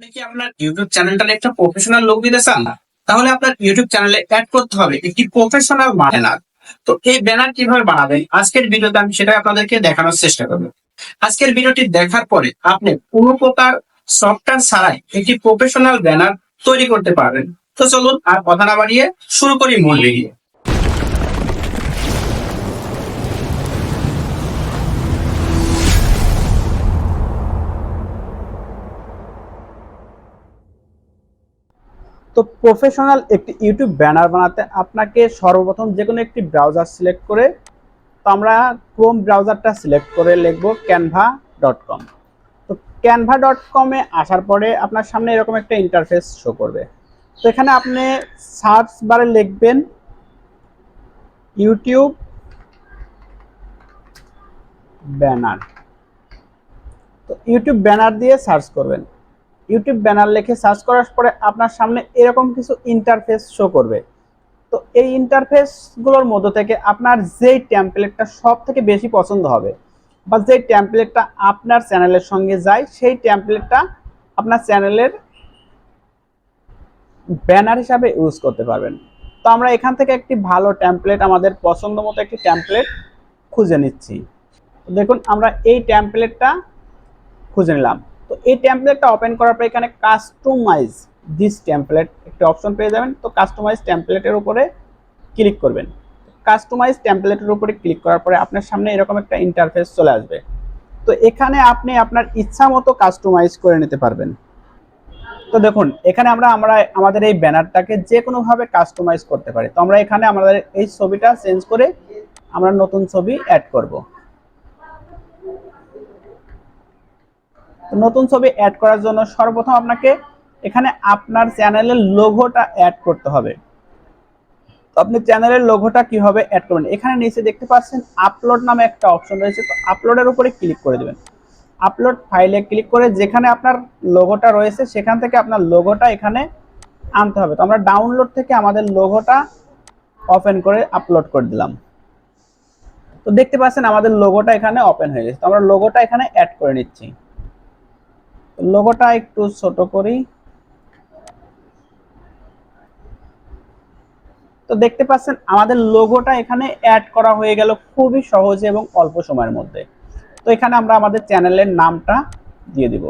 আপনি কি আপনার ইউটিউব চ্যানেলটার একটা প্রফেশনাল লুক দিতে চান? তাহলে আপনার ইউটিউব চ্যানেলে অ্যাড করতে হবে একটি প্রফেশনাল ব্যানার। তো এই ব্যানার কিভাবে বানাবেন আজকের ভিডিওতে আমি সেটাই আপনাদেরকে দেখানোর চেষ্টা করব। আজকের ভিডিওটি দেখার পরে আপনি কোনো প্রকার সফটওয়্যার ছাড়াই একটি প্রফেশনাল ব্যানার তৈরি করতে পারবেন। তো চলুন আর কথা না বাড়িয়ে শুরু করি মূল ভিডিও। তো প্রফেশনাল একটি ইউটিউব ব্যানার বানাতে আপনাকে সর্বপ্রথম যে কোনো একটি ব্রাউজার সিলেক্ট করে, তো আমরা ক্রোম ব্রাউজারটা সিলেক্ট করে লিখব canva.com। তো canva.com-এ আসার পরে আপনার সামনে এরকম একটা ইন্টারফেস শো করবে। তো এখানে আপনি সার্চ বারে লিখবেন ইউটিউব ব্যানার। তো ইউটিউব ব্যানার দিয়ে সার্চ করবেন। ইউটিউব ব্যানার লিখে সার্চ করার পরে আপনার সামনে এরকম কিছু ইন্টারফেস শো করবে। তো এই ইন্টারফেসগুলোর মধ্য থেকে আপনার যেই টেমপ্লেটটা সব থেকে বেশি পছন্দ হবে বা যেই টেমপ্লেটটা আপনার চ্যানেলের সঙ্গে যায় সেই টেমপ্লেটটা আপনার চ্যানেলের ব্যানার হিসাবে ইউজ করতে পারবেন। তো আমরা এখান থেকে একটি ভালো টেমপ্লেট, আমাদের পছন্দ মতো একটি টেমপ্লেট খুঁজে নিচ্ছি। দেখুন আমরা এই টেমপ্লেটটা খুঁজে নিলাম। তো এই টেমপ্লেটটা ওপেন করার পর এখানে কাস্টমাইজ দিস টেমপ্লেট একটি অপশন পেয়ে যাবেন। তো কাস্টমাইজ টেমপ্লেটের উপরে ক্লিক করবেন। কাস্টমাইজ টেমপ্লেটের উপরে ক্লিক করার পরে আপনার সামনে এরকম একটা ইন্টারফেস চলে আসবে। তো এখানে আপনি আপনার ইচ্ছা মতো কাস্টমাইজ করে নিতে পারবেন। তো দেখুন এখানে আমরা আমাদের এই ব্যানারটাকে যে কোনোভাবে কাস্টমাইজ করতে পারি। তো আমরা এখানে আমাদের এই ছবিটা চেঞ্জ করে আমরা নতুন ছবি অ্যাড করব। নতুন ছবি অ্যাড করার জন্য সর্বপ্রথম আপনাকে এখানে আপনার চ্যানেলের লোগোটা অ্যাড করতে হবে। তো আপনি চ্যানেলের লোগোটা কিভাবে অ্যাড করবেন, এখানে নিচে দেখতে পাচ্ছেন আপলোড নামে একটা অপশন রয়েছে। তো আপলোডের উপরে ক্লিক করে দেবেন। আপলোড ফাইলে ক্লিক করে যেখানে আপনার লোগোটা রয়েছে সেখান থেকে আপনার লোগোটা এখানে আনতে হবে। তো আমরা ডাউনলোড থেকে আমাদের লোগোটা ওপেন করে আপলোড করে দিলাম। তো দেখতে পাচ্ছেন আমাদের লোগোটা এখানে ওপেন হয়ে গেছে। তো আমরা লোগোটা এখানে অ্যাড করে নিচ্ছি। লোগোটা একটু ছোট করি। তো দেখতে পাচ্ছেন আমাদের লোগোটা এখানে অ্যাড করা হয়ে গেল খুবই সহজে এবং অল্প সময়ের মধ্যে। তো এখানে আমরা আমাদের চ্যানেলের নামটা দিয়ে দিব।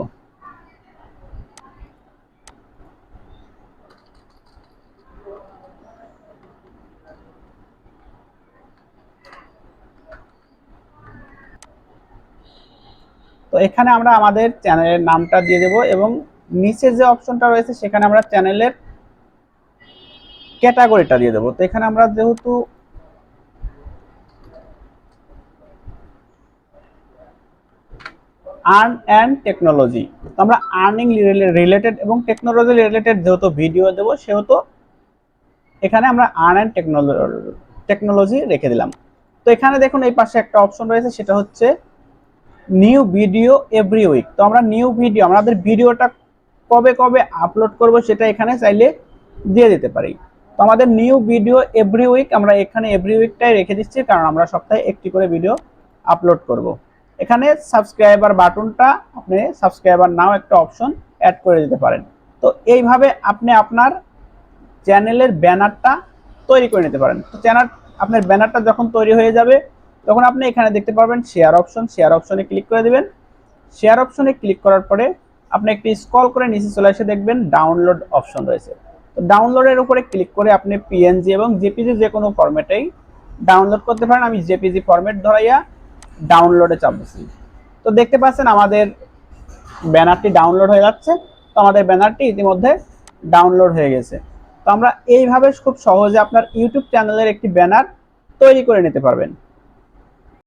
তো এখানে আমরা আমাদের চ্যানেলের নামটা দিয়ে দেব এবং নিচে যে অপশনটা রয়েছে সেখানে আমরা চ্যানেলের ক্যাটাগরিটা দিয়ে দেব। তো এখানে আমরা যেহেতু আর্ন অ্যান্ড টেকনোলজি, তো আমরা আর্নিং রিলেটেড এবং টেকনোলজি রিলেটেড যেহেতু ভিডিও দেব সেহেতু এখানে আমরা আর্ন অ্যান্ড টেকনোলজি রেখে দিলাম। তো এখানে দেখুন এই পাশে একটা অপশন রয়েছে, সেটা হচ্ছে নিউ ভিডিও এভরি উইক। তো আমরা নিউ ভিডিও, আমাদের ভিডিওটা কবে কবে আপলোড করব সেটা এখানে চাইলে দিয়ে দিতে পারি। তো আমাদের নিউ ভিডিও এভরি উইক, আমরা এখানে এভরি উইকটাই রেখে দিচ্ছি কারণ আমরা সপ্তাহে একটি করে ভিডিও আপলোড করব। এখানে সাবস্ক্রাইবার বাটনটা আপনি সাবস্ক্রাইবার নাও একটা অপশন অ্যাড করে দিতে পারেন। তো এইভাবে আপনি আপনার চ্যানেলের ব্যানারটা তৈরি করে নিতে পারেন। তো আপনার ব্যানারটা যখন তৈরি হয়ে যাবে তখন আপনি এখানে দেখতে পারবেন শেয়ার অপশন, শেয়ার অপশনে ক্লিক করে দিবেন। শেয়ার অপশনে ক্লিক করার পরে আপনি একটু স্ক্রল করে নিচে চলে এসে দেখবেন ডাউনলোড অপশন রয়েছে। তো ডাউনলোডের উপরে ক্লিক করে আপনি পিএনজি এবং জেপিজি যে কোনো ফরম্যাটেই ডাউনলোড করতে পারেন। আমি জেপিজি ফরম্যাট ধরাইয়া ডাউনলোডে চাপছি। তো দেখতে পাচ্ছেন আমাদের ব্যানারটি ডাউনলোড হয়ে যাচ্ছে। তো আমাদের ব্যানারটি ইতিমধ্যে ডাউনলোড হয়ে গেছে। তো আমরা এইভাবে খুব সহজে আপনার ইউটিউব চ্যানেলের একটি ব্যানার তৈরি করে নিতে পারবেন।